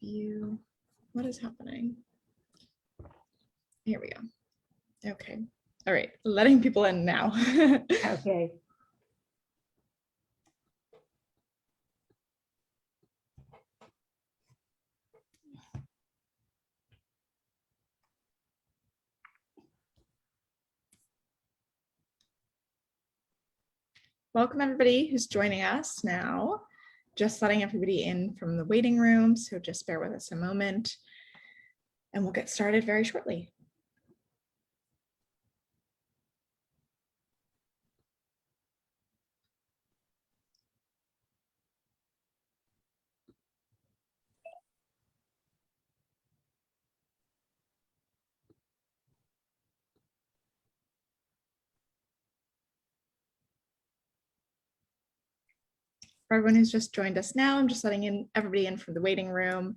view. What is happening? Here we go. Okay. All right. Letting people in now. Okay. Welcome everybody who's joining us now. Just letting everybody in from the waiting room, so just bear with us a moment and we'll get started very shortly. For everyone who's just joined us now, I'm just letting everybody in from the waiting room.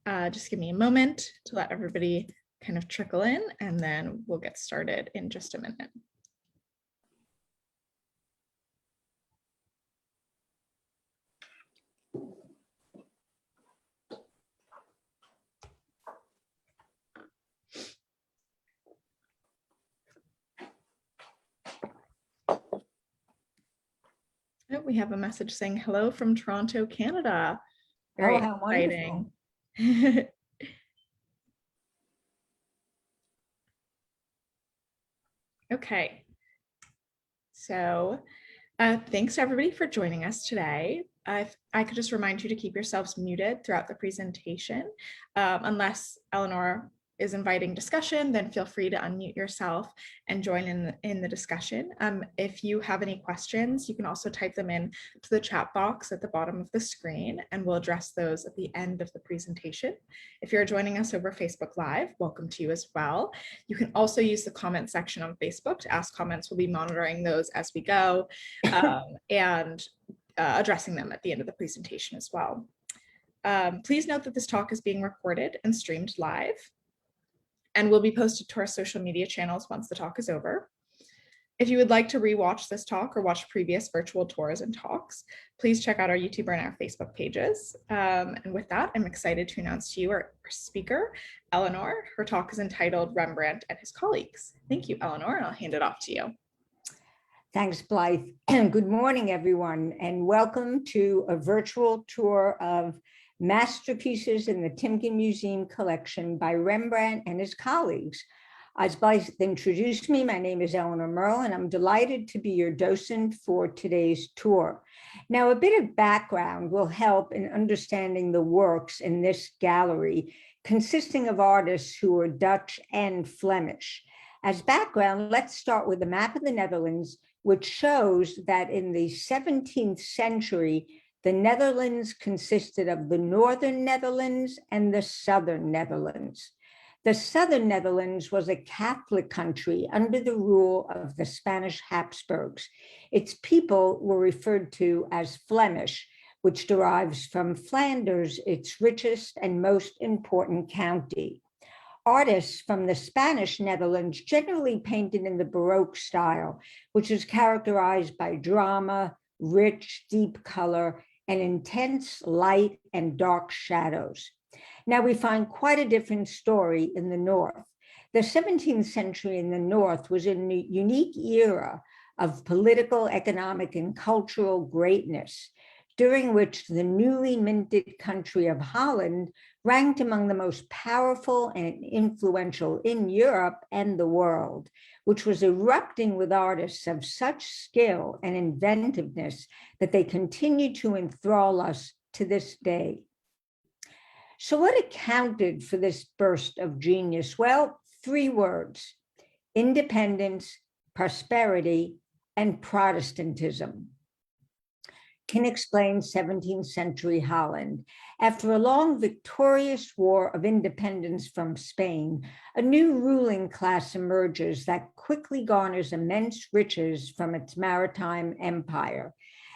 Just give me a moment to let everybody kind of trickle in, and then we'll get started in just a minute. Oh, we have a message saying hello from Toronto, Canada. Very exciting. Okay, so thanks to everybody for joining us today. I could just remind you to keep yourselves muted throughout the presentation. Unless Eleanor is inviting discussion, then feel free to unmute yourself and join in the discussion. If you have any questions, you can also type them in to the chat box at the bottom of the screen, and we'll address those at the end of the presentation. If you're joining us over Facebook Live, welcome to you as well. You can also use the comment section on Facebook to ask comments. We'll be monitoring those as we go and addressing them at the end of the presentation as well. Please note that this talk is being recorded and streamed live and will be posted to our social media channels once the talk is over. If you would like to rewatch this talk or watch previous virtual tours and talks, please check out our YouTube and our Facebook pages. And with that, I'm excited to announce to you our speaker, Eleanor. Her talk is entitled Rembrandt and His Colleagues. Thank you, Eleanor, and I'll hand it off to you. Thanks, Blythe. Good morning, everyone, and welcome to a virtual tour of masterpieces in the Timken Museum collection by Rembrandt and his colleagues. As Blythe introduced me, my name is Eleanor Merle, and I'm delighted to be your docent for today's tour. Now, a bit of background will help in understanding the works in this gallery, consisting of artists who are Dutch and Flemish. As background, let's start with a map of the Netherlands, which shows that in the 17th century, the Netherlands consisted of the Northern Netherlands and the Southern Netherlands. The Southern Netherlands was a Catholic country under the rule of the Spanish Habsburgs. Its people were referred to as Flemish, which derives from Flanders, its richest and most important county. Artists from the Spanish Netherlands generally painted in the Baroque style, which is characterized by drama, rich, deep color, and intense light and dark shadows. Now we find quite a different story in the North. The 17th century in the North was a unique era of political, economic, and cultural greatness, during which the newly minted country of Holland ranked among the most powerful and influential in Europe and the world, which was erupting with artists of such skill and inventiveness that they continue to enthrall us to this day. So what accounted for this burst of genius? Well, 3 words: independence, prosperity, and Protestantism. Can explain 17th century Holland. After a long victorious war of independence from Spain, a new ruling class emerges that quickly garners immense riches from its maritime empire.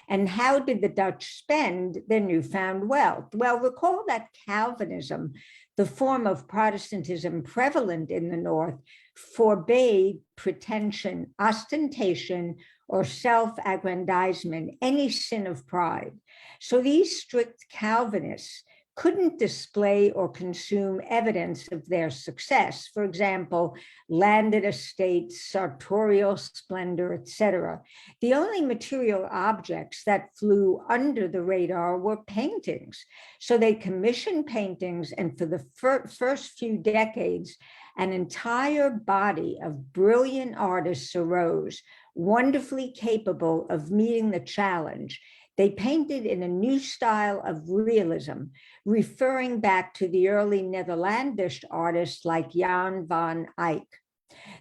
And how did the Dutch spend their newfound wealth? Well, recall that Calvinism, the form of Protestantism prevalent in the North, forbade pretension, ostentation, or self-aggrandizement, any sin of pride. So these strict Calvinists couldn't display or consume evidence of their success. For example, landed estates, sartorial splendor, etc. The only material objects that flew under the radar were paintings. So they commissioned paintings, and for the first few decades, an entire body of brilliant artists arose, wonderfully capable of meeting the challenge. They painted in a new style of realism, referring back to the early Netherlandish artists like Jan van Eyck.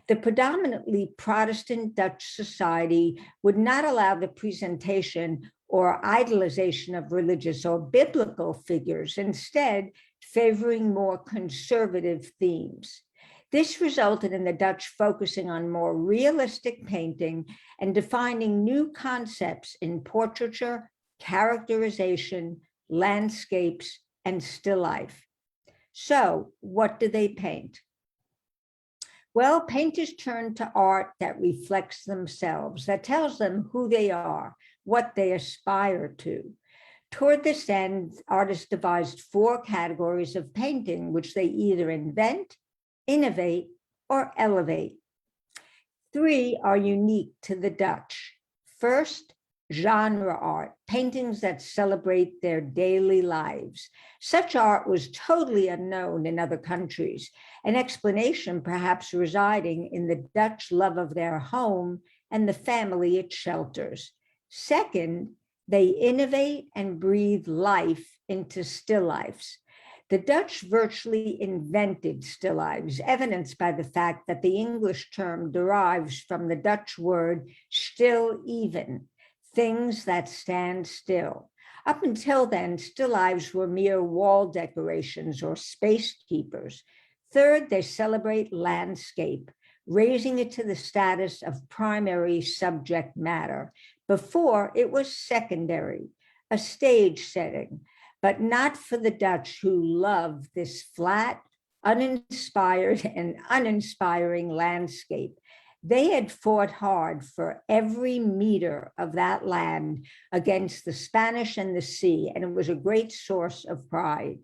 The predominantly Protestant Dutch society would not allow the presentation or idolization of religious or biblical figures, instead favoring more conservative themes. This resulted in the Dutch focusing on more realistic painting and defining new concepts in portraiture, characterization, landscapes, and still life. So, what do they paint? Well, painters turn to art that reflects themselves, that tells them who they are, what they aspire to. Toward this end, artists devised 4 categories of painting, which they either invent, innovate, or elevate. 3 are unique to the Dutch. First, genre art, paintings that celebrate their daily lives. Such art was totally unknown in other countries, an explanation perhaps residing in the Dutch love of their home and the family it shelters. Second, they innovate and breathe life into still lifes. The Dutch virtually invented still lifes, evidenced by the fact that the English term derives from the Dutch word stil even, things that stand still. Up until then, still lifes were mere wall decorations or space keepers. Third, they celebrate landscape, raising it to the status of primary subject matter. Before, it was secondary, a stage setting, but not for the Dutch, who love this flat, uninspired, and uninspiring landscape. They had fought hard for every meter of that land against the Spanish and the sea, and it was a great source of pride.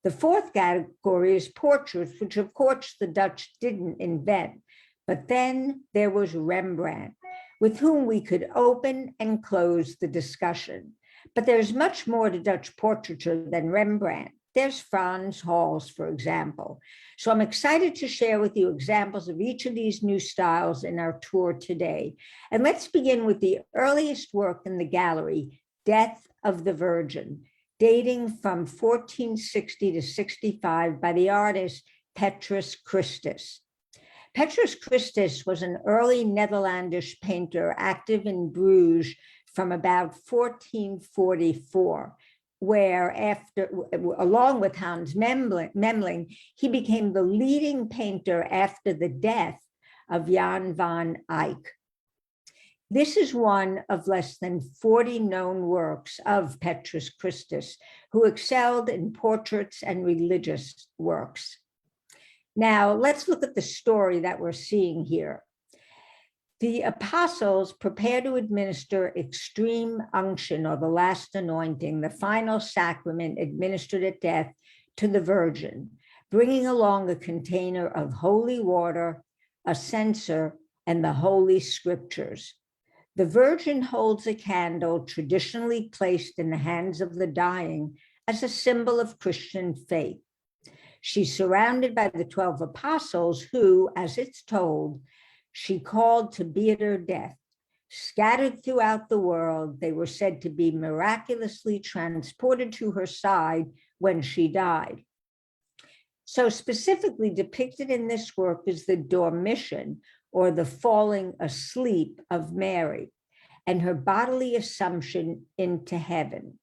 The 4th category is portraits, which of course the Dutch didn't invent. But then there was Rembrandt, with whom we could open and close the discussion. But there's much more to Dutch portraiture than Rembrandt. There's Frans Hals, for example. So I'm excited to share with you examples of each of these new styles in our tour today. And let's begin with the earliest work in the gallery, Death of the Virgin, dating from 1460 to 65 by the artist Petrus Christus. Petrus Christus was an early Netherlandish painter active in Bruges from about 1444, where along with Hans Memling, he became the leading painter after the death of Jan van Eyck. This is one of less than 40 known works of Petrus Christus, who excelled in portraits and religious works. Now, let's look at the story that we're seeing here. The apostles prepare to administer extreme unction, or the last anointing, the final sacrament administered at death, to the Virgin, bringing along a container of holy water, a censer, and the Holy Scriptures. The Virgin holds a candle traditionally placed in the hands of the dying as a symbol of Christian faith. She's surrounded by the 12 apostles who, as it's told, she called to be at her death. Scattered throughout the world, they were said to be miraculously transported to her side when she died. So specifically depicted in this work is the dormition, or the falling asleep of Mary, and her bodily assumption into heaven.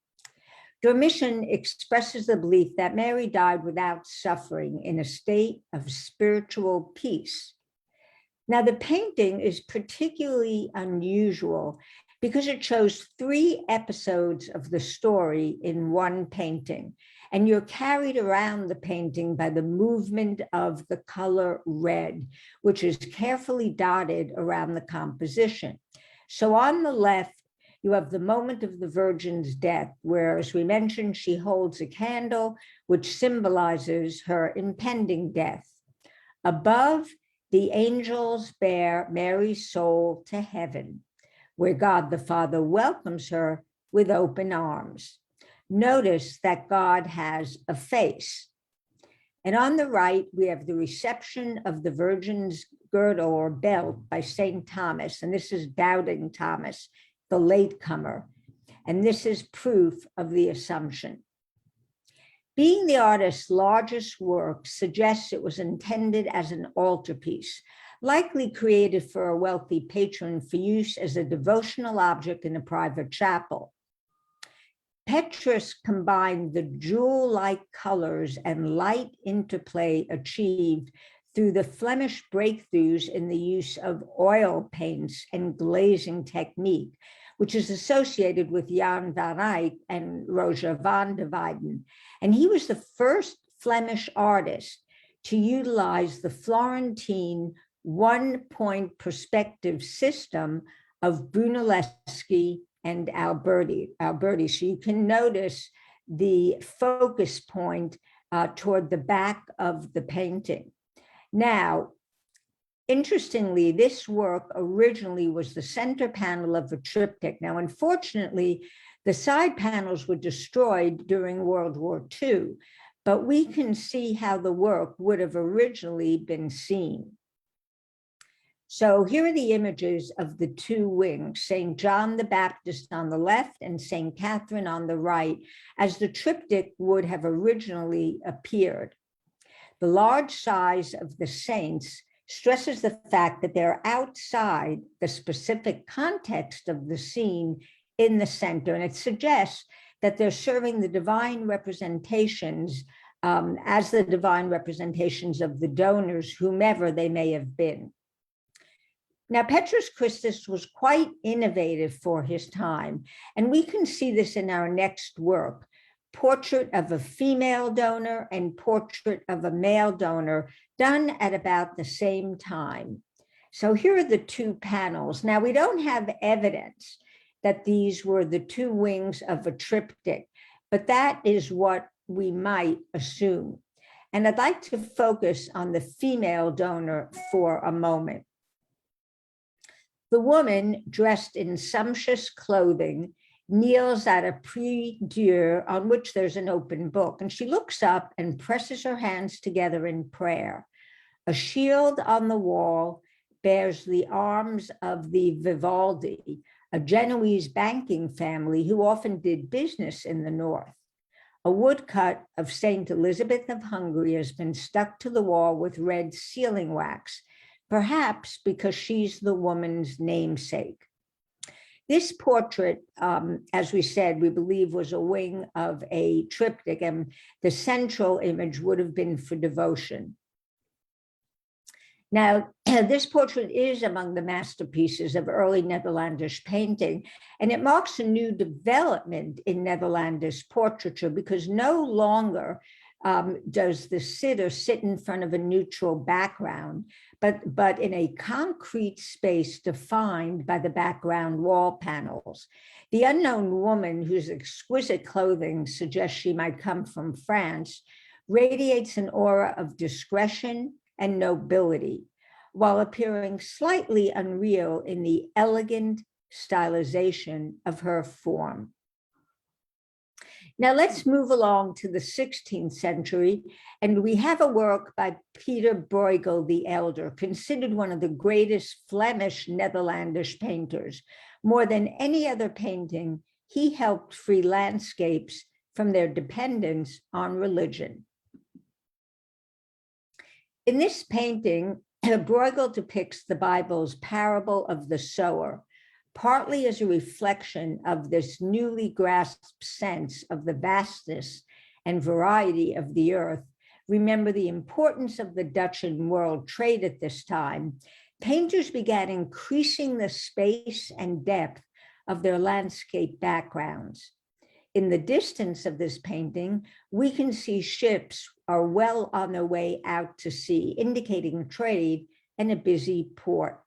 Dormition expresses the belief that Mary died without suffering, in a state of spiritual peace. Now, the painting is particularly unusual because it shows 3 episodes of the story in one painting, and you're carried around the painting by the movement of the color red, which is carefully dotted around the composition. So on the left, you have the moment of the Virgin's death, where, as we mentioned, she holds a candle, which symbolizes her impending death. Above, the angels bear Mary's soul to heaven, where God the Father welcomes her with open arms. Notice that God has a face. And on the right, we have the reception of the Virgin's girdle or belt by St. Thomas. And this is Doubting Thomas, the latecomer. And this is proof of the Assumption. Being the artist's largest work suggests it was intended as an altarpiece, likely created for a wealthy patron for use as a devotional object in a private chapel. Petrus combined the jewel-like colors and light interplay achieved through the Flemish breakthroughs in the use of oil paints and glazing technique, which is associated with Jan van Eyck and Roger van der Weyden. And he was the first Flemish artist to utilize the Florentine one-point perspective system of Brunelleschi and Alberti. So you can notice the focus point toward the back of the painting. Now, interestingly, this work originally was the center panel of a triptych. Now, unfortunately, the side panels were destroyed during World War II, but we can see how the work would have originally been seen. So here are the images of the two wings, St. John the Baptist on the left and St. Catherine on the right, as the triptych would have originally appeared. The large size of the saints stresses the fact that they're outside the specific context of the scene in the center, and it suggests that they're serving the divine representations as the divine representations of the donors, whomever they may have been. Now, Petrus Christus was quite innovative for his time, and we can see this in our next work, Portrait of a Female Donor and Portrait of a Male Donor, done at about the same time. So here are the two panels. Now, we don't have evidence that these were the two wings of a triptych, but that is what we might assume. And I'd like to focus on the female donor for a moment. The woman, dressed in sumptuous clothing, kneels at a prie-dieu on which there's an open book, and she looks up and presses her hands together in prayer. A shield on the wall bears the arms of the Vivaldi, a Genoese banking family who often did business in the north. A woodcut of Saint Elizabeth of Hungary has been stuck to the wall with red sealing wax, perhaps because she's the woman's namesake. This portrait, as we said, we believe was a wing of a triptych, and the central image would have been for devotion. Now, this portrait is among the masterpieces of early Netherlandish painting, and it marks a new development in Netherlandish portraiture because no longer does the sitter sit in front of a neutral background, but in a concrete space defined by the background wall panels. The unknown woman, whose exquisite clothing suggests she might come from France, radiates an aura of discretion and nobility, while appearing slightly unreal in the elegant stylization of her form. Now let's move along to the 16th century, and we have a work by Peter Bruegel the Elder, considered one of the greatest Flemish Netherlandish painters. More than any other painting, he helped free landscapes from their dependence on religion. In this painting, Bruegel depicts the Bible's parable of the sower, partly as a reflection of this newly grasped sense of the vastness and variety of the earth. Remember the importance of the Dutch and world trade at this time. Painters began increasing the space and depth of their landscape backgrounds. In the distance of this painting, we can see ships are well on their way out to sea, indicating trade and a busy port.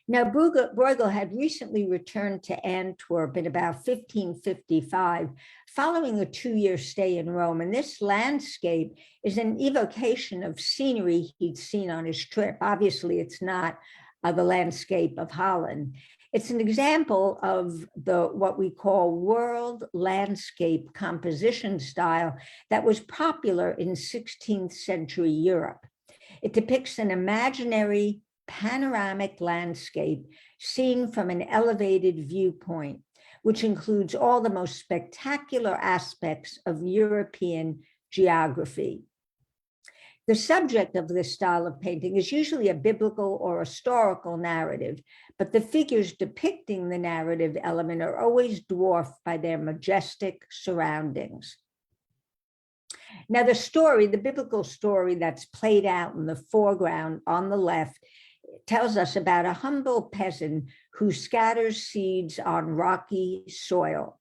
Now, Bruegel had recently returned to Antwerp in about 1555, following a 2-year stay in Rome. And this landscape is an evocation of scenery he'd seen on his trip. Obviously, it's not the landscape of Holland. It's an example of what we call world landscape composition style that was popular in 16th century Europe. It depicts an imaginary panoramic landscape seen from an elevated viewpoint, which includes all the most spectacular aspects of European geography. The subject of this style of painting is usually a biblical or historical narrative, but the figures depicting the narrative element are always dwarfed by their majestic surroundings. Now, the biblical story that's played out in the foreground on the left tells us about a humble peasant who scatters seeds on rocky soil.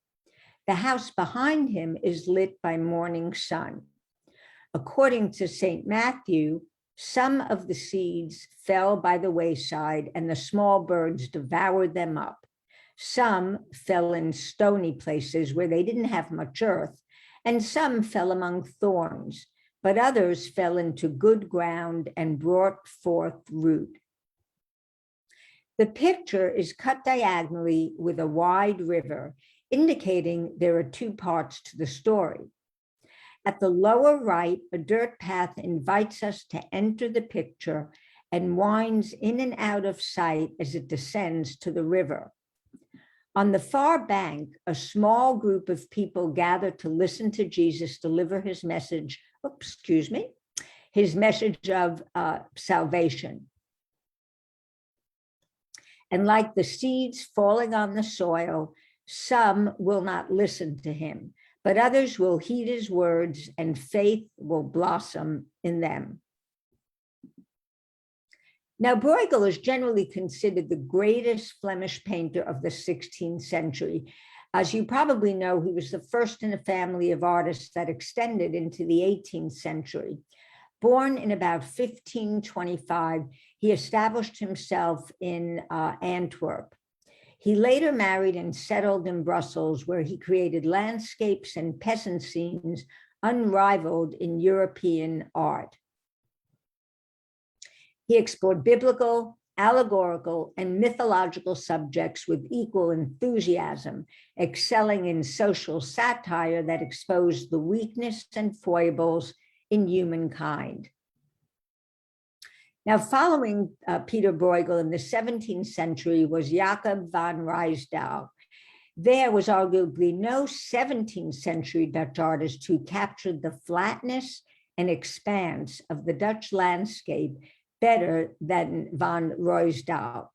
The house behind him is lit by morning sun. According to St. Matthew, some of the seeds fell by the wayside and the small birds devoured them up. Some fell in stony places where they didn't have much earth, and some fell among thorns, but others fell into good ground and brought forth root. The picture is cut diagonally with a wide river, indicating there are 2 parts to the story. At the lower right, a dirt path invites us to enter the picture and winds in and out of sight as it descends to the river. On the far bank, a small group of people gather to listen to Jesus deliver his message, his message of salvation. And like the seeds falling on the soil, some will not listen to him, but others will heed his words and faith will blossom in them. Now, Bruegel is generally considered the greatest Flemish painter of the 16th century. As you probably know, he was the first in a family of artists that extended into the 18th century. Born in about 1525, he established himself in Antwerp. He later married and settled in Brussels, where he created landscapes and peasant scenes unrivaled in European art. He explored biblical, allegorical, and mythological subjects with equal enthusiasm, excelling in social satire that exposed the weakness and foibles in humankind. Now, following Peter Bruegel in the 17th century was Jacob van Ruysdael. There was arguably no 17th century Dutch artist who captured the flatness and expanse of the Dutch landscape better than van Ruysdael.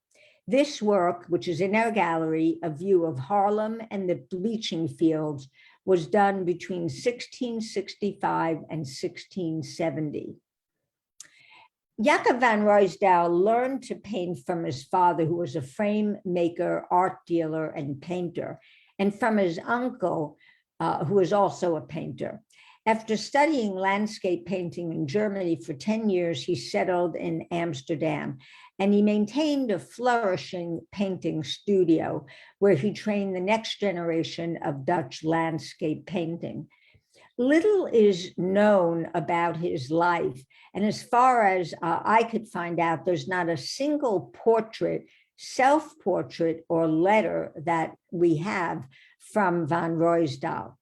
This work, which is in our gallery, a view of Haarlem and the bleaching fields, was done between 1665 and 1670. Jacob van Ruysdael learned to paint from his father, who was a frame maker, art dealer, and painter, and from his uncle, who was also a painter. After studying landscape painting in Germany for 10 years, he settled in Amsterdam, and he maintained a flourishing painting studio where he trained the next generation of Dutch landscape painting. Little is known about his life, and as far as I could find out, there's not a single portrait, self-portrait, or letter that we have from van Ruysdael.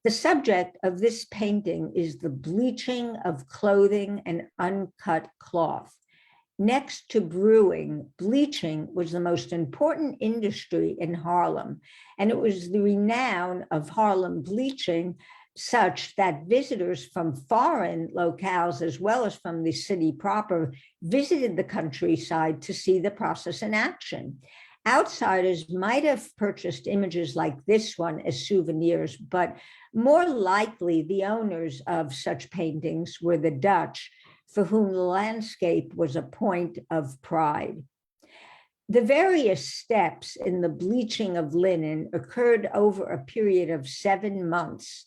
The subject of this painting is the bleaching of clothing and uncut cloth. Next to brewing, bleaching was the most important industry in Haarlem, and it was the renown of Haarlem bleaching such that visitors from foreign locales, as well as from the city proper, visited the countryside to see the process in action. Outsiders might have purchased images like this one as souvenirs, but more likely the owners of such paintings were the Dutch, for whom the landscape was a point of pride. The various steps in the bleaching of linen occurred over a period of 7 months.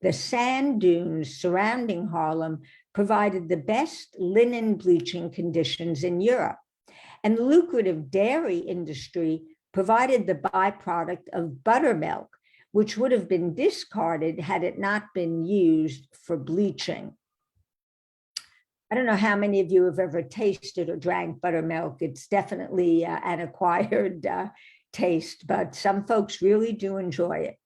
The sand dunes surrounding Haarlem provided the best linen bleaching conditions in Europe. And the lucrative dairy industry provided the byproduct of buttermilk, which would have been discarded had it not been used for bleaching. I don't know how many of you have ever tasted or drank buttermilk. It's definitely an acquired taste, but some folks really do enjoy it.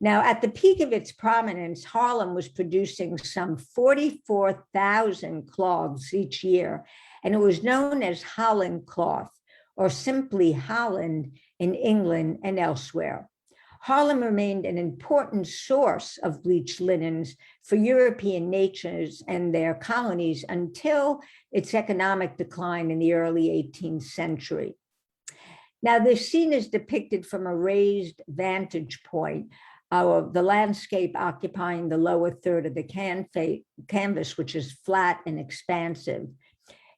Now, at the peak of its prominence, Haarlem was producing some 44,000 cloths each year, and it was known as Holland cloth, or simply Holland in England and elsewhere. Haarlem remained an important source of bleached linens for European nations and their colonies until its economic decline in the early 18th century. Now, this scene is depicted from a raised vantage point, the landscape occupying the lower third of the canvas, which is flat and expansive.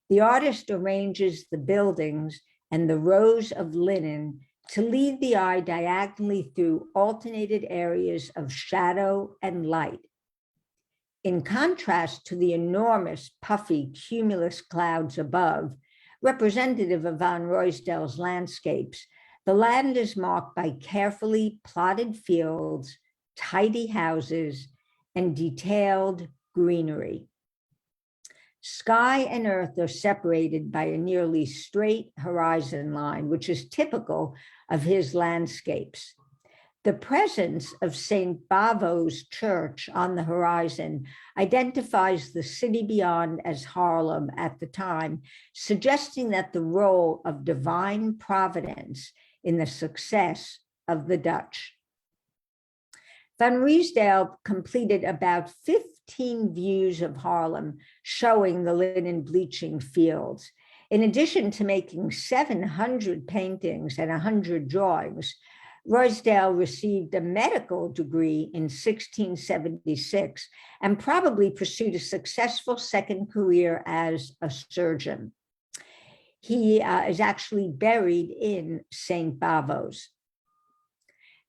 The artist arranges the buildings and the rows of linen to lead the eye diagonally through alternated areas of shadow and light. In contrast to the enormous, puffy, cumulus clouds above, representative of Van Ruysdael's landscapes, the land is marked by carefully plotted fields, tidy houses, and detailed greenery. Sky and earth are separated by a nearly straight horizon line, which is typical of his landscapes. The presence of St. Bavo's Church on the horizon identifies the city beyond as Haarlem at the time, suggesting that the role of divine providence in the success of the Dutch. Van Ruysdael completed about 15 views of Haarlem showing the linen bleaching fields. In addition to making 700 paintings and 100 drawings, Ruysdael received a medical degree in 1676 and probably pursued a successful second career as a surgeon. He is actually buried in St. Bavo's.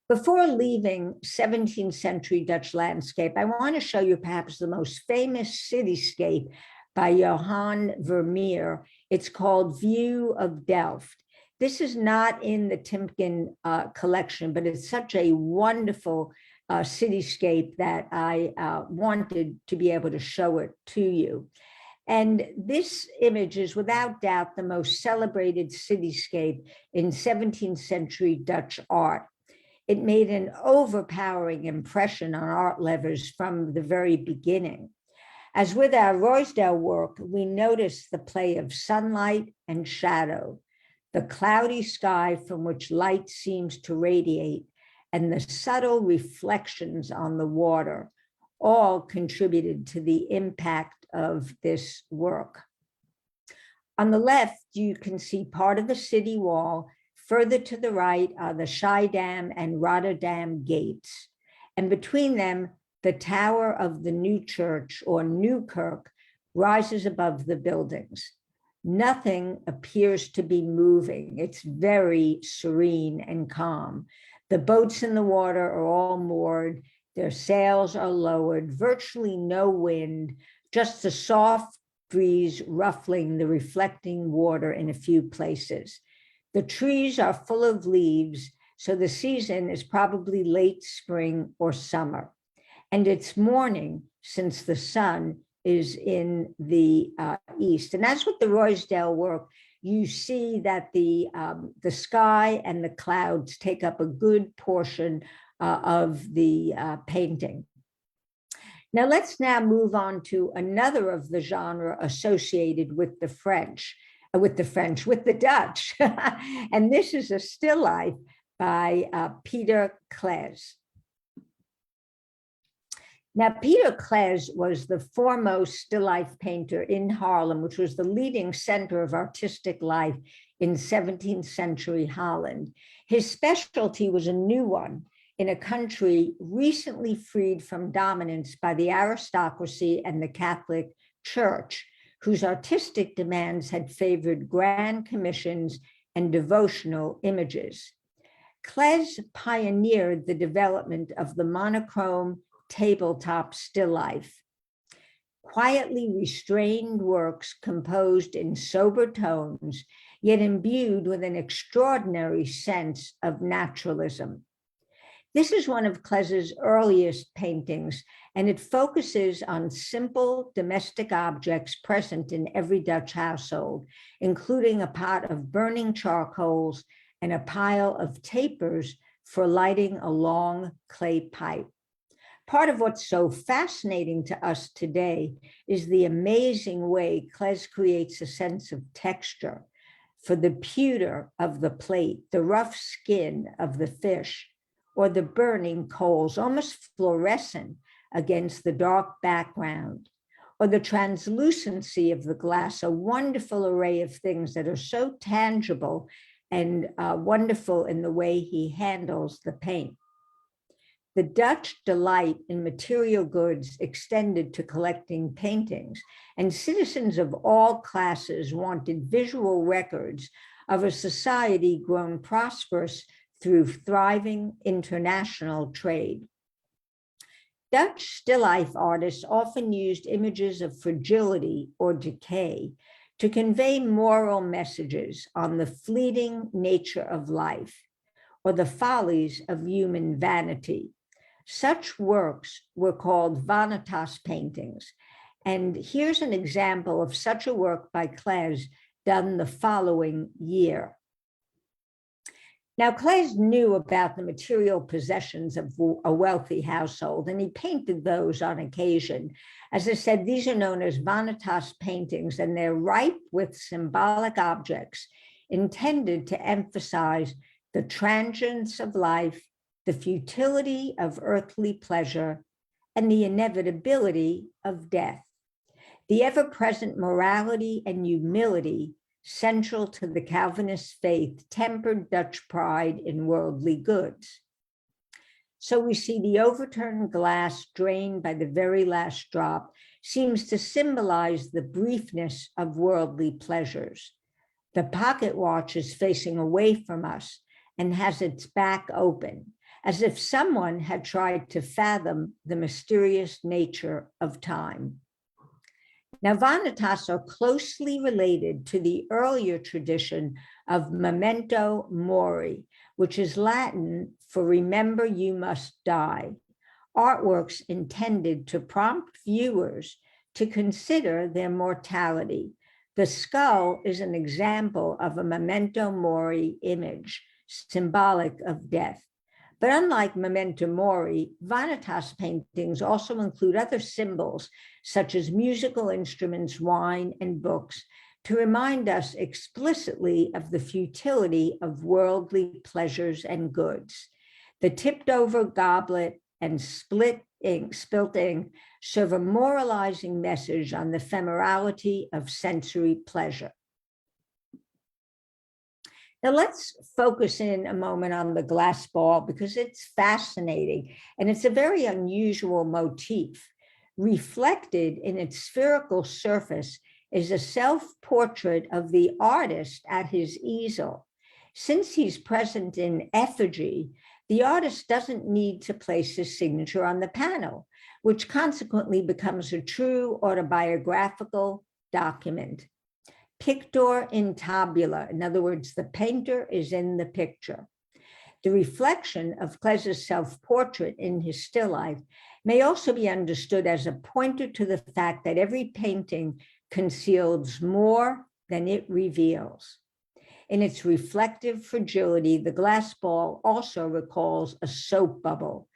Before leaving 17th century Dutch landscape, I want to show you perhaps the most famous cityscape by Johan Vermeer. It's called View of Delft. This is not in the Timken collection, but it's such a wonderful cityscape that I wanted to be able to show it to you. And this image is without doubt the most celebrated cityscape in 17th century Dutch art. It made an overpowering impression on art lovers from the very beginning. As with our Ruysdael work, we notice the play of sunlight and shadow, the cloudy sky from which light seems to radiate, and the subtle reflections on the water, all contributed to the impact of this work. On the left, you can see part of the city wall. Further to the right are the Schiedam and Rotterdam gates, and between them, the tower of the New Church, or Nieuwkerk, rises above the buildings. Nothing appears to be moving. It's very serene and calm. The boats in the water are all moored. Their sails are lowered, virtually no wind, just a soft breeze ruffling the reflecting water in a few places. The trees are full of leaves, so the season is probably late spring or summer. And it's morning since the sun is in the east. And as with the Ruysdael work, you see that the sky and the clouds take up a good portion of the painting. Now let's now move on to another of the genre associated with the Dutch. And this is a still life by Peter Claes. Now, Peter Claes was the foremost still life painter in Haarlem, which was the leading center of artistic life in 17th century Holland. His specialty was a new one in a country recently freed from dominance by the aristocracy and the Catholic Church, whose artistic demands had favored grand commissions and devotional images. Claes pioneered the development of the monochrome tabletop still life. Quietly restrained works composed in sober tones yet imbued with an extraordinary sense of naturalism. This is one of Klee's earliest paintings, and it focuses on simple domestic objects present in every Dutch household, including a pot of burning charcoals and a pile of tapers for lighting a long clay pipe. Part of what's so fascinating to us today is the amazing way Klees creates a sense of texture for the pewter of the plate, the rough skin of the fish, or the burning coals, almost fluorescent against the dark background, or the translucency of the glass, a wonderful array of things that are so tangible and wonderful in the way he handles the paint. The Dutch delight in material goods extended to collecting paintings, and citizens of all classes wanted visual records of a society grown prosperous through thriving international trade. Dutch still life artists often used images of fragility or decay to convey moral messages on the fleeting nature of life or the follies of human vanity. Such works were called vanitas paintings. And here's an example of such a work by Klees done the following year. Now, Klees knew about the material possessions of a wealthy household, and he painted those on occasion. As I said, these are known as vanitas paintings, and they're ripe with symbolic objects intended to emphasize the transience of life, the futility of earthly pleasure, and the inevitability of death. The ever-present morality and humility central to the Calvinist faith tempered Dutch pride in worldly goods. So we see the overturned glass drained by the very last drop seems to symbolize the briefness of worldly pleasures. The pocket watch is facing away from us and has its back open, as if someone had tried to fathom the mysterious nature of time. Now, vanitas are closely related to the earlier tradition of memento mori, which is Latin for remember you must die, artworks intended to prompt viewers to consider their mortality. The skull is an example of a memento mori image, symbolic of death. But unlike memento mori, vanitas paintings also include other symbols, such as musical instruments, wine, and books, to remind us explicitly of the futility of worldly pleasures and goods. The tipped over goblet and spilt ink serve a moralizing message on the ephemerality of sensory pleasure. Now let's focus in a moment on the glass ball because it's fascinating and it's a very unusual motif. Reflected in its spherical surface is a self-portrait of the artist at his easel. Since he's present in effigy, the artist doesn't need to place his signature on the panel, which consequently becomes a true autobiographical document. Pictor in tabula, in other words, the painter is in the picture. The reflection of Klee's self-portrait in his still life may also be understood as a pointer to the fact that every painting conceals more than it reveals. In its reflective fragility, the glass ball also recalls a soap bubble,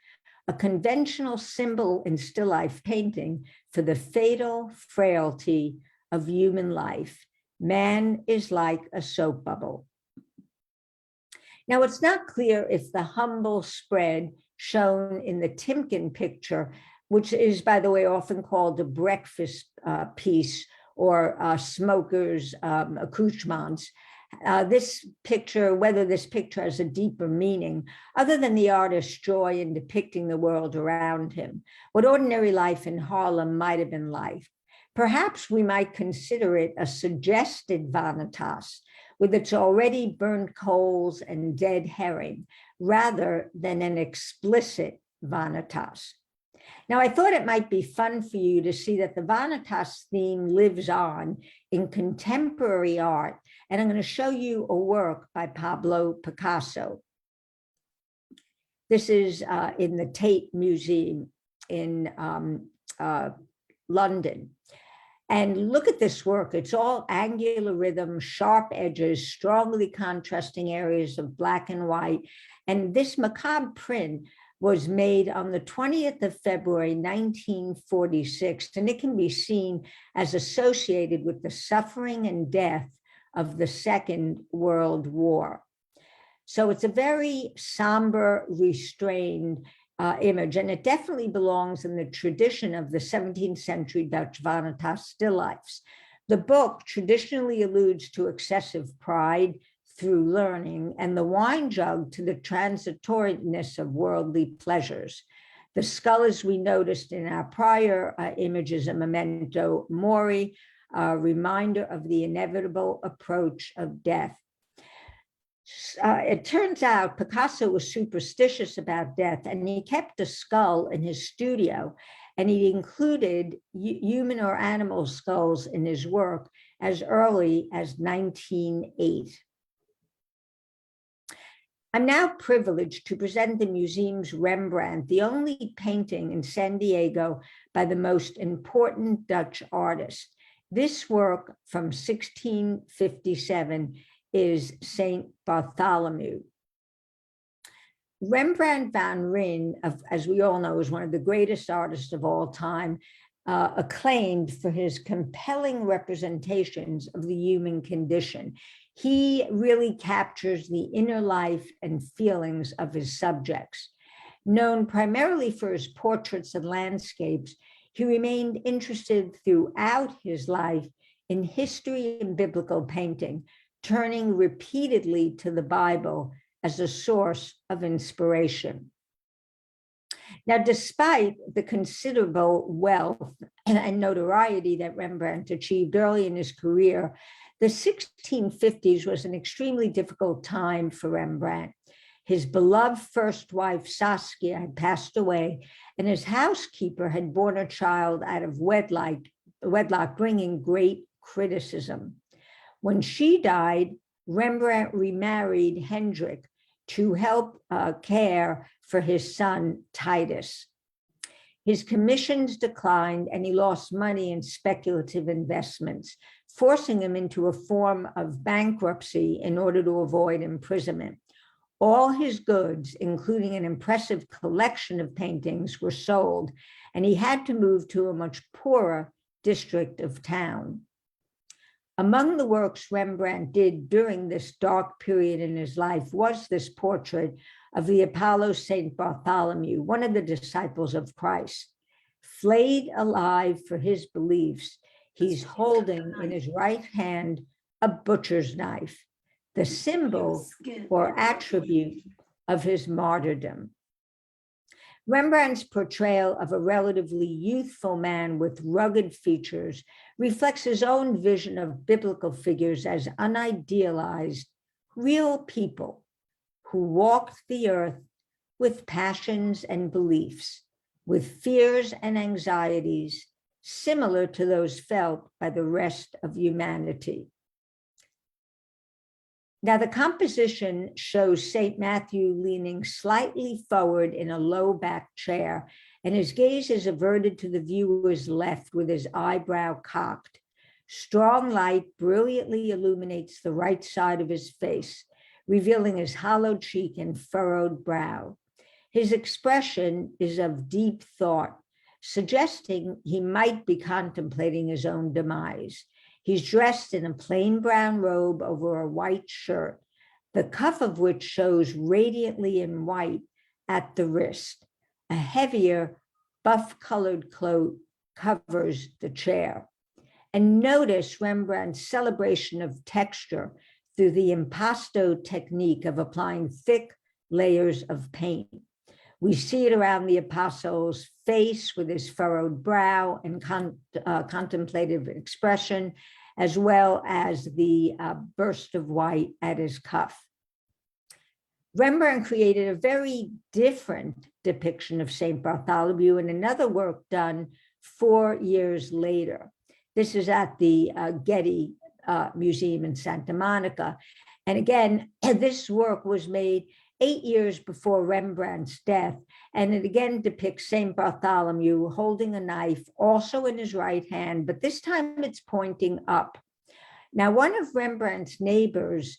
a conventional symbol in still life painting for the fatal frailty of human life. Man is like a soap bubble. Now, it's not clear if the humble spread shown in the Timken picture, which is, by the way, often called a breakfast piece or smokers' accoutrements, this picture, whether this picture has a deeper meaning, other than the artist's joy in depicting the world around him, what ordinary life in Haarlem might have been like. Perhaps we might consider it a suggested vanitas with its already burned coals and dead herring, rather than an explicit vanitas. Now, I thought it might be fun for you to see that the vanitas theme lives on in contemporary art And I'm going to show you a work by Pablo Picasso. This is in the Tate Museum in London. And look at this work. It's all angular rhythm, sharp edges, strongly contrasting areas of black and white. And this macabre print was made on the 20th of February, 1946, and it can be seen as associated with the suffering and death of the Second World War. So it's a very somber, restrained image, and it definitely belongs in the tradition of the 17th century Dutch vanitas still lifes. The book traditionally alludes to excessive pride through learning, and the wine jug to the transitoriness of worldly pleasures. The skull, as we noticed in our prior images, a memento mori, a reminder of the inevitable approach of death. It turns out Picasso was superstitious about death, and he kept a skull in his studio, and he included human or animal skulls in his work as early as 1908. I'm now privileged to present the museum's Rembrandt, the only painting in San Diego by the most important Dutch artist. This work from 1657 is Saint Bartholomew. Rembrandt van Rijn, as we all know, is one of the greatest artists of all time, acclaimed for his compelling representations of the human condition. He really captures the inner life and feelings of his subjects. Known primarily for his portraits and landscapes, he remained interested throughout his life in history and biblical painting, turning repeatedly to the Bible as a source of inspiration. Now, despite the considerable wealth and notoriety that Rembrandt achieved early in his career, the 1650s was an extremely difficult time for Rembrandt. His beloved first wife, Saskia, had passed away, and his housekeeper had borne a child out of wedlock, bringing great criticism. When she died, Rembrandt remarried Hendrik to help care for his son, Titus. His commissions declined, and he lost money in speculative investments, forcing him into a form of bankruptcy in order to avoid imprisonment. All his goods, including an impressive collection of paintings, were sold, and he had to move to a much poorer district of town. Among the works Rembrandt did during this dark period in his life was this portrait of the Apollo Saint Bartholomew, one of the disciples of Christ. Flayed alive for his beliefs, he's holding in his right hand a butcher's knife, the symbol or attribute of his martyrdom. Rembrandt's portrayal of a relatively youthful man with rugged features reflects his own vision of biblical figures as unidealized, real people who walked the earth with passions and beliefs, with fears and anxieties similar to those felt by the rest of humanity. Now, the composition shows St. Matthew leaning slightly forward in a low-back chair, and his gaze is averted to the viewer's left with his eyebrow cocked. Strong light brilliantly illuminates the right side of his face, revealing his hollow cheek and furrowed brow. His expression is of deep thought, suggesting he might be contemplating his own demise. He's dressed in a plain brown robe over a white shirt, the cuff of which shows radiantly in white at the wrist. A heavier, buff-colored cloak covers the chair. And notice Rembrandt's celebration of texture through the impasto technique of applying thick layers of paint. We see it around the apostle's face with his furrowed brow and contemplative expression, as well as the burst of white at his cuff. Rembrandt created a very different depiction of Saint Bartholomew in another work done 4 years later. This is at the Getty Museum in Santa Monica. And again, this work was made 8 years before Rembrandt's death, and it again depicts Saint Bartholomew holding a knife, also in his right hand, but this time it's pointing up. Now, one of Rembrandt's neighbors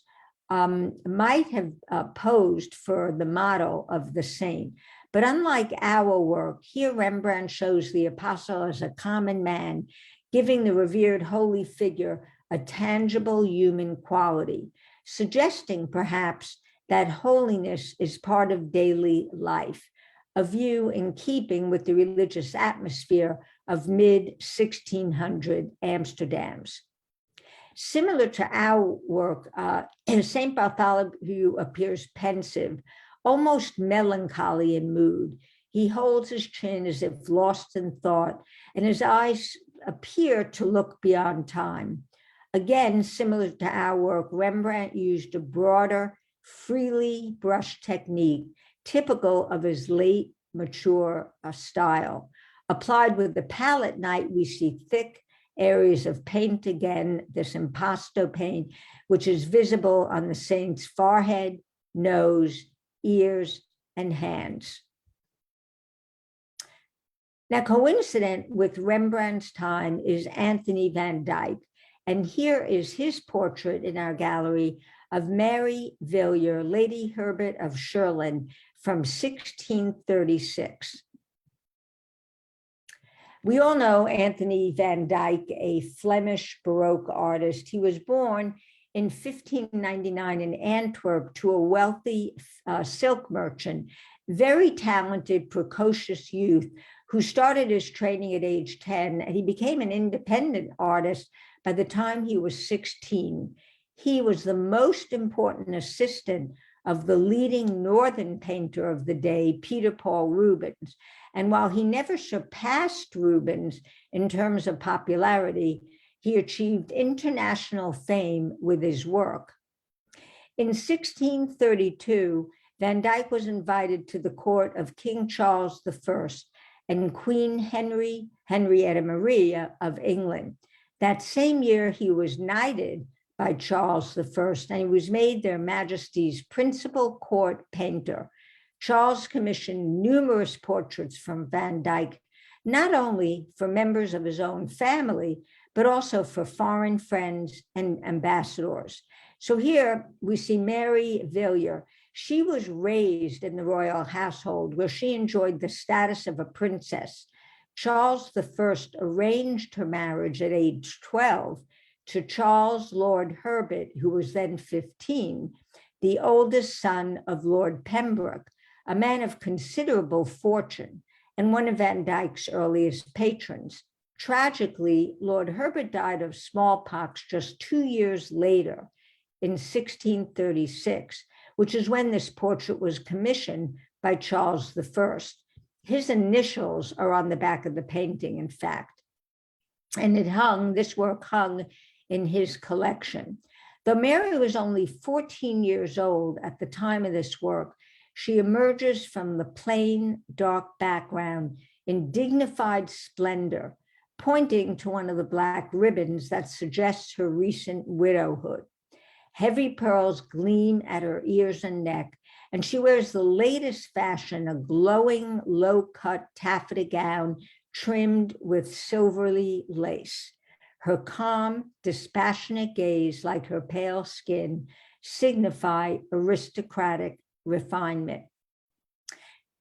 might have posed for the model of the saint, but unlike our work, here Rembrandt shows the apostle as a common man, giving the revered holy figure a tangible human quality, suggesting perhaps that holiness is part of daily life, a view in keeping with the religious atmosphere of mid-1600 Amsterdam's. Similar to our work, St. Bartholomew appears pensive, almost melancholy in mood. He holds his chin as if lost in thought, and his eyes appear to look beyond time. Again, similar to our work, Rembrandt used a broader, freely brushed technique, typical of his late, mature style. Applied with the palette knife, we see thick areas of paint again, this impasto paint, which is visible on the saint's forehead, nose, ears, and hands. Now, coincident with Rembrandt's time is Anthony van Dyck, and here is his portrait in our gallery of Mary Villiers, Lady Herbert of Sherlin, from 1636. We all know Anthony van Dyck, a Flemish Baroque artist. He was born in 1599 in Antwerp to a wealthy silk merchant, very talented, precocious youth who started his training at age 10, and he became an independent artist by the time he was 16. He was the most important assistant of the leading northern painter of the day, Peter Paul Rubens. And while he never surpassed Rubens in terms of popularity, he achieved international fame with his work. In 1632, Van Dyck was invited to the court of King Charles I and Queen Henrietta Maria of England. That same year, he was knighted by Charles I, and he was made their Majesty's principal court painter. Charles commissioned numerous portraits from Van Dyck, not only for members of his own family, but also for foreign friends and ambassadors. So here we see Mary Villiers. She was raised in the royal household where she enjoyed the status of a princess. Charles I arranged her marriage at age 12 to Charles Lord Herbert, who was then 15, the oldest son of Lord Pembroke, a man of considerable fortune and one of Van Dyck's earliest patrons. Tragically, Lord Herbert died of smallpox just 2 years later in 1636, which is when this portrait was commissioned by Charles I. His initials are on the back of the painting, in fact. And this work hung in his collection. Though Mary was only 14 years old at the time of this work, she emerges from the plain, dark background in dignified splendor, pointing to one of the black ribbons that suggests her recent widowhood. Heavy pearls gleam at her ears and neck, and she wears the latest fashion, a glowing, low-cut taffeta gown trimmed with silvery lace. Her calm, dispassionate gaze, like her pale skin, signify aristocratic refinement.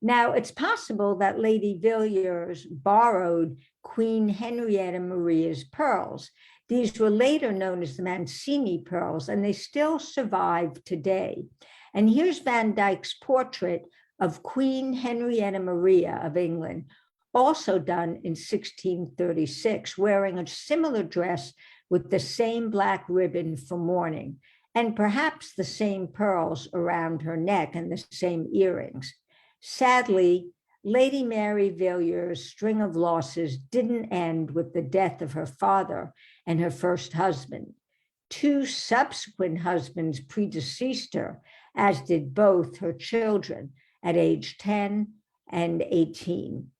Now, it's possible that Lady Villiers borrowed Queen Henrietta Maria's pearls. These were later known as the Mancini pearls, and they still survive today. And here's Van Dyck's portrait of Queen Henrietta Maria of England, also done in 1636, wearing a similar dress with the same black ribbon for mourning, and perhaps the same pearls around her neck and the same earrings. Sadly, Lady Mary Villiers' string of losses didn't end with the death of her father and her first husband. 2 subsequent husbands predeceased her, as did both her children at age 10 and 18.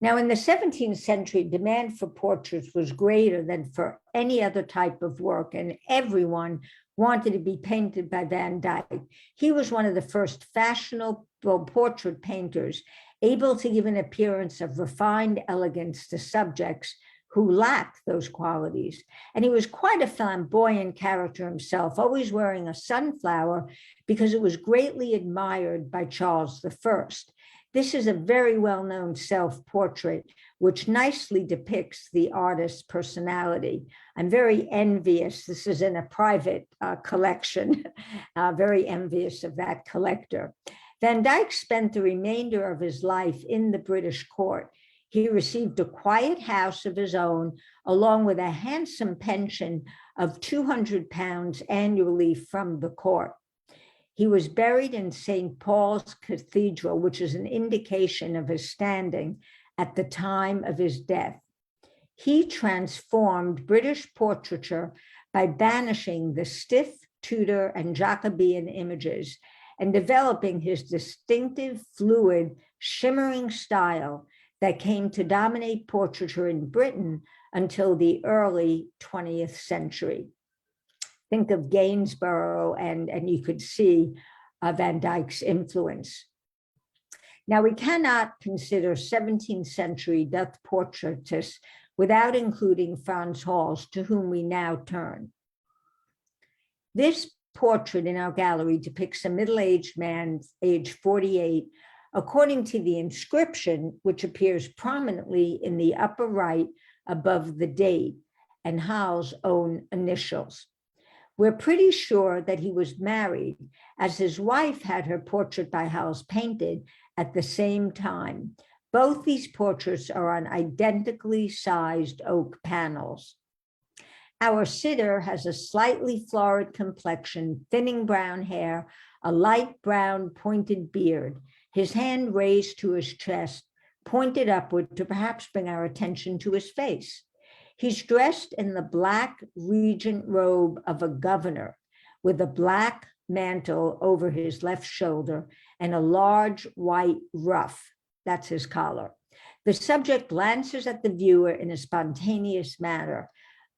Now, in the 17th century, demand for portraits was greater than for any other type of work, and everyone wanted to be painted by Van Dyck. He was one of the first fashionable portrait painters, able to give an appearance of refined elegance to subjects who lacked those qualities. And he was quite a flamboyant character himself, always wearing a sunflower because it was greatly admired by Charles I. This is a very well-known self-portrait, which nicely depicts the artist's personality. I'm very envious. This is in a private collection, very envious of that collector. Van Dyck spent the remainder of his life in the British court. He received a quiet house of his own, along with a handsome pension of £200 annually from the court. He was buried in St. Paul's Cathedral, which is an indication of his standing at the time of his death. He transformed British portraiture by banishing the stiff Tudor and Jacobean images and developing his distinctive, fluid, shimmering style that came to dominate portraiture in Britain until the early 20th century. Think of Gainsborough, and you could see Van Dyck's influence. Now, we cannot consider 17th century Dutch portraitists without including Frans Hals, to whom we now turn. This portrait in our gallery depicts a middle-aged man, age 48, according to the inscription, which appears prominently in the upper right above the date and Hals' own initials. We're pretty sure that he was married, as his wife had her portrait by Hals painted at the same time. Both these portraits are on identically sized oak panels. Our sitter has a slightly florid complexion, thinning brown hair, a light brown pointed beard, his hand raised to his chest, pointed upward to perhaps bring our attention to his face. He's dressed in the black regent robe of a governor, with a black mantle over his left shoulder and a large white ruff. That's his collar. The subject glances at the viewer in a spontaneous manner,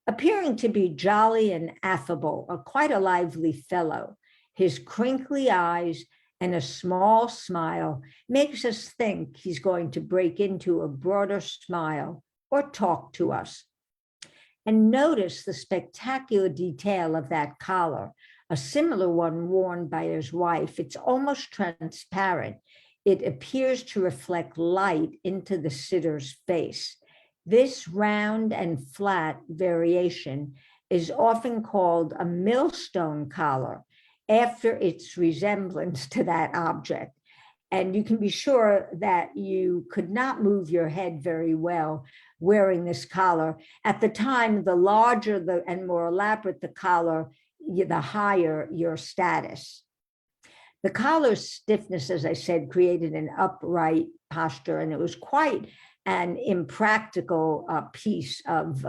appearing to be jolly and affable, quite a lively fellow. His crinkly eyes and a small smile makes us think he's going to break into a broader smile or talk to us. And notice the spectacular detail of that collar, a similar one worn by his wife. It's almost transparent. It appears to reflect light into the sitter's face. This round and flat variation is often called a millstone collar, after its resemblance to that object. And you can be sure that you could not move your head very well wearing this collar. At the time, the larger and more elaborate the collar, the higher your status. The collar's stiffness, as I said, created an upright posture, and it was quite an impractical piece of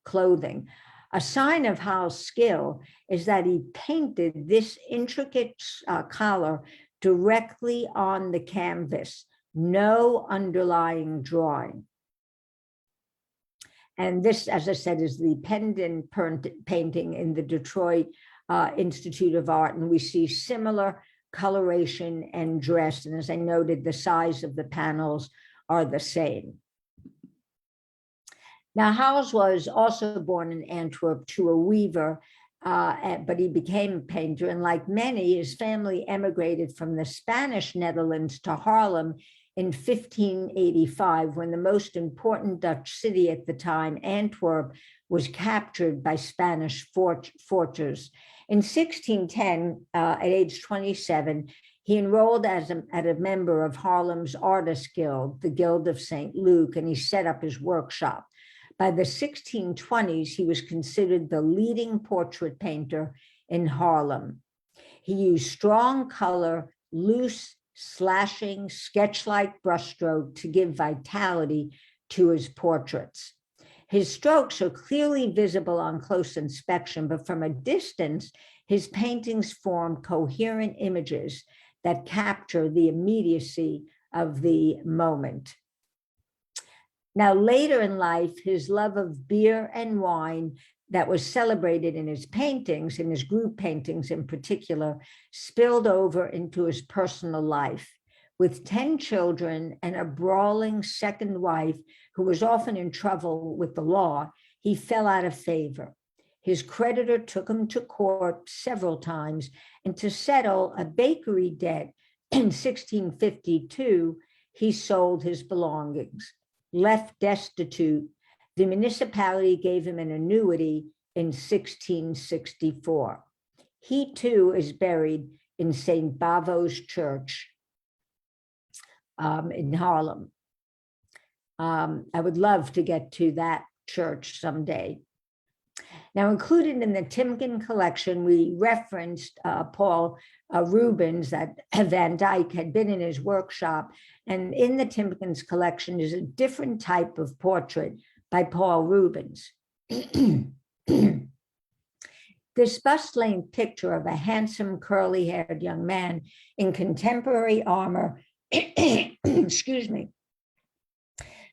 clothing. A sign of Hals' skill is that he painted this intricate collar directly on the canvas, no underlying drawing. And this, as I said, is the pendant painting in the Detroit Institute of Art, and we see similar coloration and dress. And as I noted, the size of the panels are the same. Now, Hals was also born in Antwerp to a weaver, but he became a painter. And like many, his family emigrated from the Spanish Netherlands to Haarlem in 1585, when the most important Dutch city at the time, Antwerp, was captured by Spanish forters. In 1610, at age 27, he enrolled as a member of Haarlem's Artists Guild, the Guild of St. Luke, and he set up his workshop. By the 1620s, he was considered the leading portrait painter in Haarlem. He used strong color, loose, slashing, sketch-like brushstroke to give vitality to his portraits. His strokes are clearly visible on close inspection, but from a distance, his paintings form coherent images that capture the immediacy of the moment. Now, later in life, his love of beer and wine that was celebrated in his paintings, in his group paintings in particular, spilled over into his personal life. With 10 children and a brawling second wife who was often in trouble with the law, he fell out of favor. His creditor took him to court several times, and to settle a bakery debt in 1652, he sold his belongings. Left destitute, the municipality gave him an annuity in 1664. He too is buried in St. Bavo's Church in Haarlem. I would love to get to that church someday. Now, included in the Timken collection, we referenced Paul Rubens, that Van Dyck had been in his workshop. And in the Timken's collection is a different type of portrait by Paul Rubens. This bust-length picture of a handsome, curly-haired young man in contemporary armor, excuse me,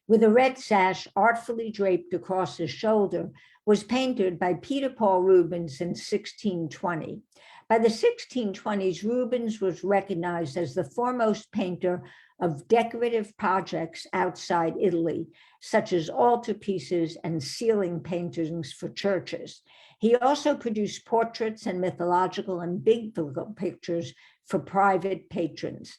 with a red sash artfully draped across his shoulder, was painted by Peter Paul Rubens in 1620. By the 1620s, Rubens was recognized as the foremost painter of decorative projects outside Italy, such as altarpieces and ceiling paintings for churches. He also produced portraits and mythological and biblical pictures for private patrons.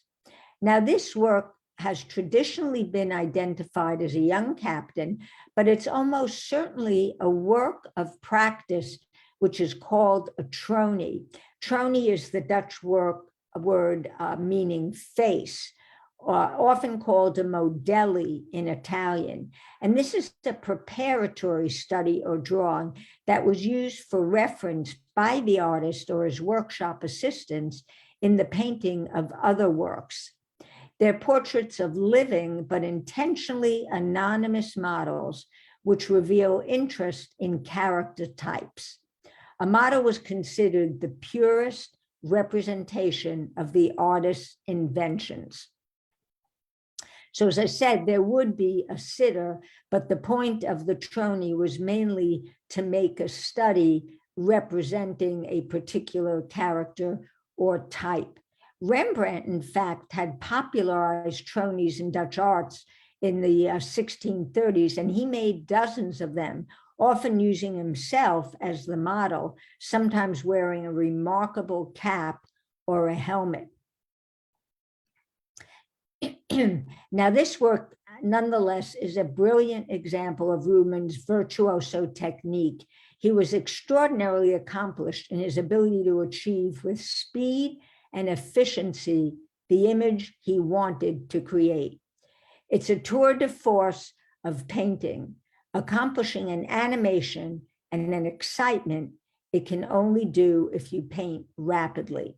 Now, this work has traditionally been identified as a young captain, but it's almost certainly a work of practice, which is called a tronie. Tronie is the Dutch word meaning face, often called a modelli in Italian. And this is a preparatory study or drawing that was used for reference by the artist or his workshop assistants in the painting of other works. They're portraits of living but intentionally anonymous models, which reveal interest in character types. A model was considered the purest representation of the artist's inventions. So as I said, there would be a sitter, but the point of the tronie was mainly to make a study representing a particular character or type. Rembrandt, in fact, had popularized tronies in Dutch arts in the 1630s, and he made dozens of them, often using himself as the model, sometimes wearing a remarkable cap or a helmet. Now, this work, nonetheless, is a brilliant example of Rubens' virtuoso technique. He was extraordinarily accomplished in his ability to achieve with speed and efficiency the image he wanted to create. It's a tour de force of painting, accomplishing an animation and an excitement it can only do if you paint rapidly.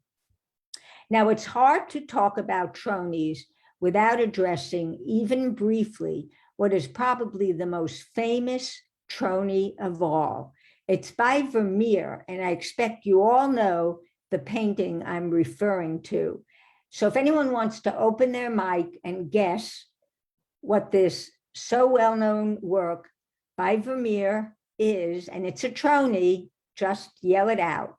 Now, it's hard to talk about tronies without addressing, even briefly, what is probably the most famous tronie of all. It's by Vermeer, and I expect you all know the painting I'm referring to. So if anyone wants to open their mic and guess what this so well-known work by Vermeer is, and it's a tronie, just yell it out.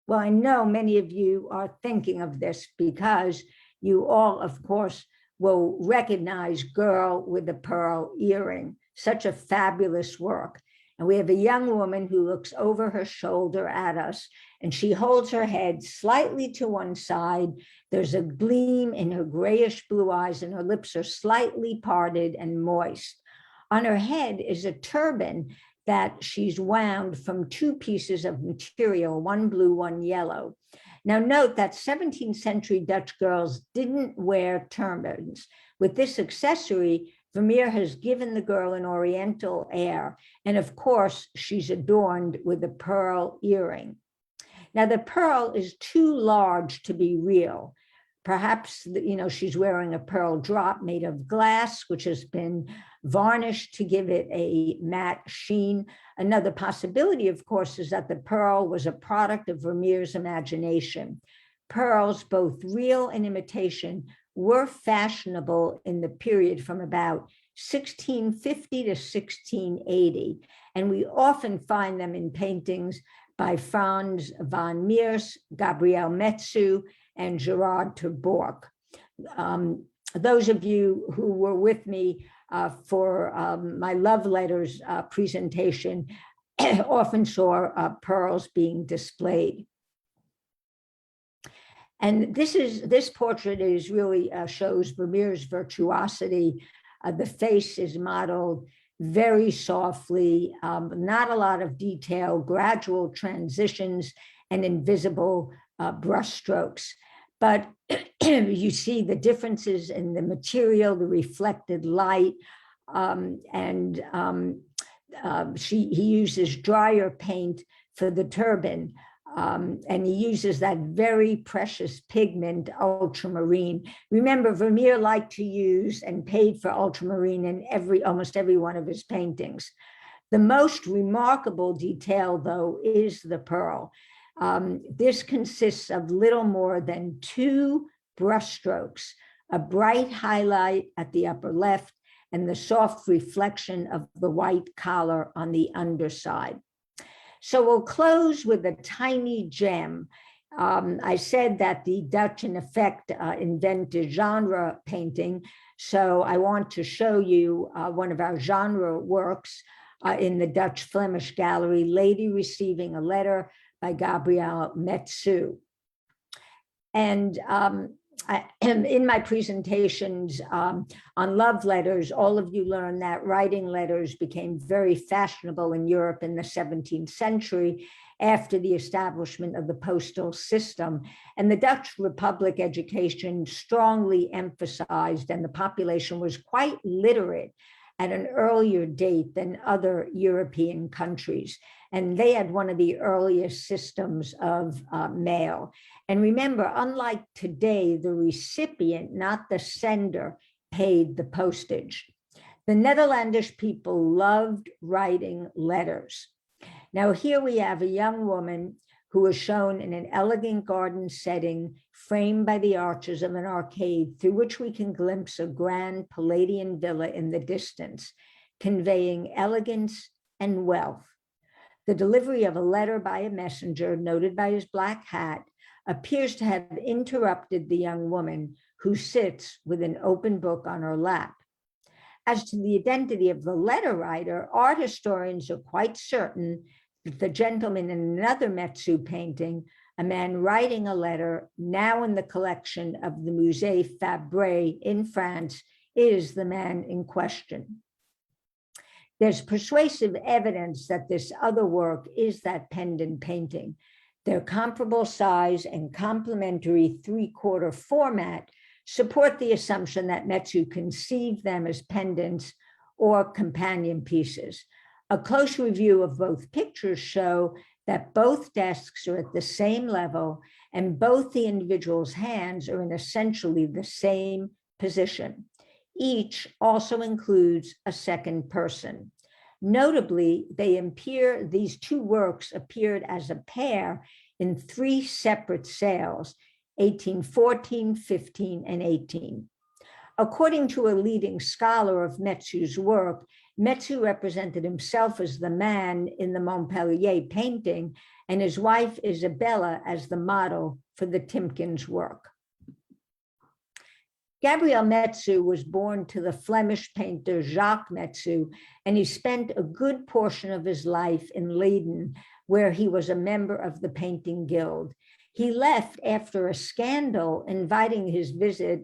Well, I know many of you are thinking of this because you all, of course, will recognize Girl with the Pearl Earring, such a fabulous work. And we have a young woman who looks over her shoulder at us, and she holds her head slightly to one side. There's a gleam in her grayish blue eyes, and her lips are slightly parted and moist. On her head is a turban that she's wound from two pieces of material, one blue, one yellow. Now note that 17th century Dutch girls didn't wear turbans. With this accessory, Vermeer has given the girl an oriental air. And of course, she's adorned with a pearl earring. Now the pearl is too large to be real. Perhaps, she's wearing a pearl drop made of glass, which has been varnished to give it a matte sheen. Another possibility, of course, is that the pearl was a product of Vermeer's imagination. pearls, both real and imitation, were fashionable in the period from about 1650 to 1680, and we often find them in paintings by Frans van Dyck, Gabriel Metsu, and Gerard ter Borch. Those of you who were with me for my love letters presentation often saw pearls being displayed. And this portrait is really shows Vermeer's virtuosity. The face is modeled very softly, not a lot of detail, gradual transitions, and invisible brush strokes. But you see the differences in the material, the reflected light, he uses drier paint for the turban. And he uses that very precious pigment, ultramarine. Remember, Vermeer liked to use and paid for ultramarine in almost every one of his paintings. The most remarkable detail, though, is the pearl. This consists of little more than 2 brushstrokes, a bright highlight at the upper left and the soft reflection of the white collar on the underside. So we'll close with a tiny gem. I said that the Dutch, in effect, invented genre painting. So I want to show you one of our genre works in the Dutch Flemish Gallery, Lady Receiving a Letter by Gabriel Metsu. And in my presentations on love letters, all of you learned that writing letters became very fashionable in Europe in the 17th century after the establishment of the postal system. And the Dutch Republic education strongly emphasized, and the population was quite literate at an earlier date than other European countries. And they had one of the earliest systems of mail. And remember, unlike today, the recipient, not the sender, paid the postage. The Netherlandish people loved writing letters. Now here we have a young woman who is shown in an elegant garden setting framed by the arches of an arcade through which we can glimpse a grand Palladian villa in the distance, conveying elegance and wealth. The delivery of a letter by a messenger, noted by his black hat, appears to have interrupted the young woman who sits with an open book on her lap. As to the identity of the letter writer, art historians are quite certain that the gentleman in another Metsu painting, a man writing a letter now in the collection of the Musée Fabre in France, is the man in question. There's persuasive evidence that this other work is that pendant painting. Their comparable size and complementary 3/4 format support the assumption that Metsu conceived them as pendants or companion pieces. A close review of both pictures show that both desks are at the same level and both the individual's hands are in essentially the same position. Each also includes a second person. Notably, these 2 works appeared as a pair in 3 separate sales, 1814, 15, and 18. According to a leading scholar of Metsu's work, Metsu represented himself as the man in the Montpellier painting and his wife Isabella as the model for the Timken's work. Gabriel Metsu was born to the Flemish painter Jacques Metsu, and he spent a good portion of his life in Leiden, where he was a member of the Painting Guild. He left after a scandal involving his visit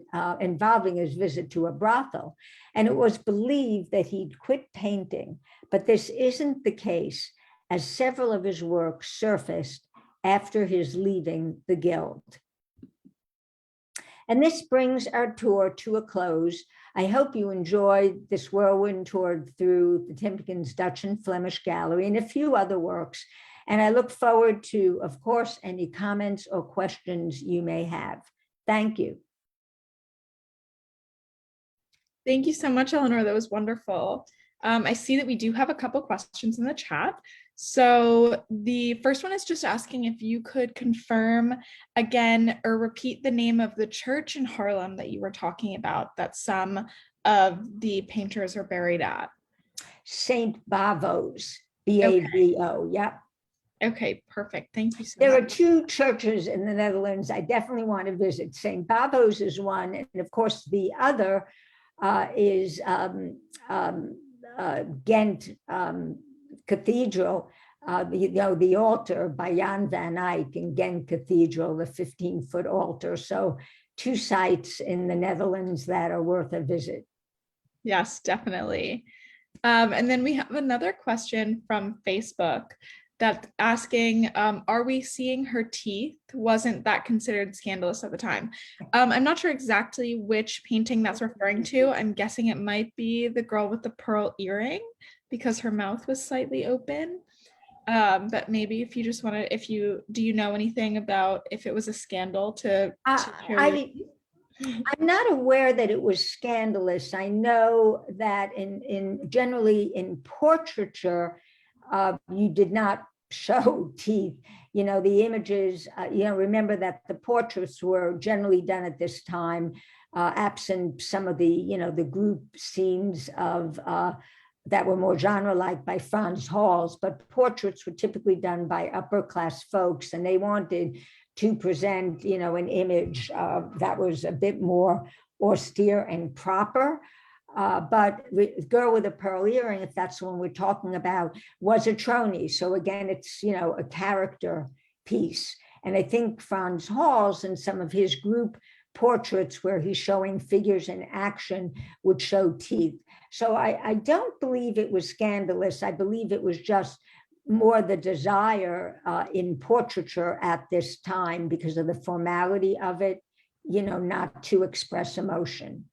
to a brothel, and it was believed that he'd quit painting, but this isn't the case, as several of his works surfaced after his leaving the Guild. And this brings our tour to a close. I hope you enjoyed this whirlwind tour through the Timken's Dutch and Flemish Gallery and a few other works. And I look forward to, of course, any comments or questions you may have. Thank you. Thank you so much, Eleanor. That was wonderful. I see that we do have a couple questions in the chat. So the first one is just asking if you could confirm again or repeat the name of the church in Haarlem that you were talking about, that some of the painters are buried at. Saint Bavo's, Okay. B-A-V-O, yep. Okay, perfect. Thank you so There are much. 2 churches in the Netherlands I definitely want to visit. St. Bavo's is one, and of course the other is Ghent Cathedral, the altar by Jan van Eyck in Ghent Cathedral, the 15-foot altar. So 2 sites in the Netherlands that are worth a visit. Yes, definitely. And then we have another question from Facebook that's asking, are we seeing her teeth? Wasn't that considered scandalous at the time? I'm not sure exactly which painting that's referring to. I'm guessing it might be the girl with the pearl earring because her mouth was slightly open. But maybe if you just want to, do you know anything about if it was a scandal to show your teeth? I'm not aware that it was scandalous. I know that generally in portraiture, you did not show teeth. The images, remember that the portraits were generally done at this time, absent some of the group scenes of that were more genre-like by Frans Hals, but portraits were typically done by upper class folks, and they wanted to present, an image that was a bit more austere and proper. But Girl with a Pearl Earring, if that's the one we're talking about, was a tronie. So again, it's, a character piece. And I think Frans Hals and some of his group portraits where he's showing figures in action would show teeth. So I don't believe it was scandalous. I believe it was just more the desire in portraiture at this time because of the formality of it, not to express emotion.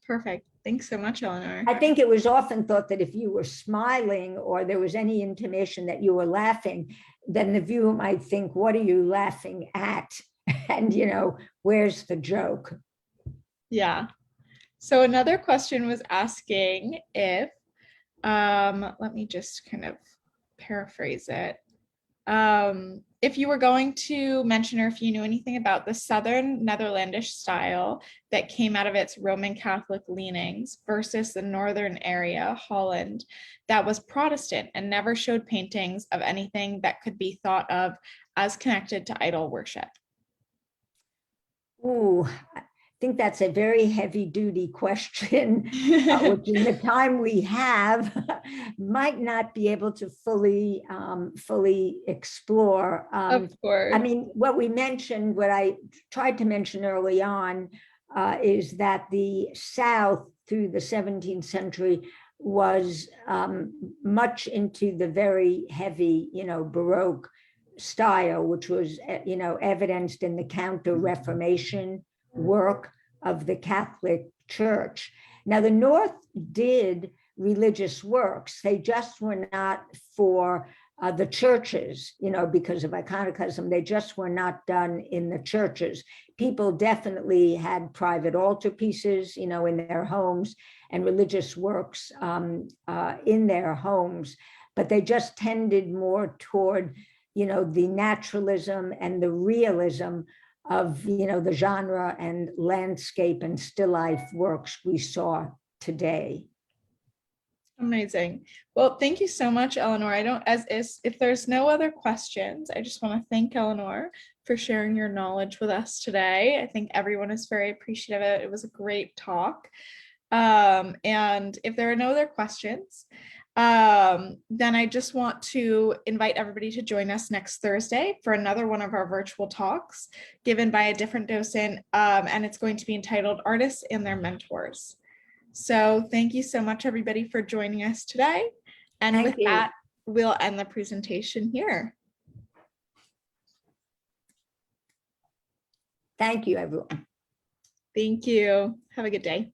Perfect. Thanks so much, Eleanor. I think it was often thought that if you were smiling or there was any intimation that you were laughing, then the viewer might think, what are you laughing at? And, where's the joke? Yeah. So another question was asking if, let me just kind of paraphrase it. If you were going to mention or if you knew anything about the Southern Netherlandish style that came out of its Roman Catholic leanings versus the Northern area, Holland, that was Protestant and never showed paintings of anything that could be thought of as connected to idol worship. Ooh, I think that's a very heavy duty question, which in the time we have might not be able to fully explore. Of course. I mean, what I tried to mention early on is that the South through the 17th century was much into the very heavy, Baroque style, which was, evidenced in the Counter-Reformation work of the Catholic Church. Now, the North did religious works. They just were not for the churches, because of iconoclasm. They just were not done in the churches. People definitely had private altarpieces, in their homes and religious works in their homes, but they just tended more toward the naturalism and the realism of, the genre and landscape and still life works we saw today. Amazing. Well, thank you so much, Eleanor. If there's no other questions, I just want to thank Eleanor for sharing your knowledge with us today. I think everyone is very appreciative of it. It was a great talk. And if there are no other questions, then I just want to invite everybody to join us next Thursday for another one of our virtual talks given by a different docent, and it's going to be entitled Artists and Their Mentors. So thank you so much, everybody, for joining us today. And with that, we'll end the presentation here. Thank you, everyone. Thank you. Have a good day.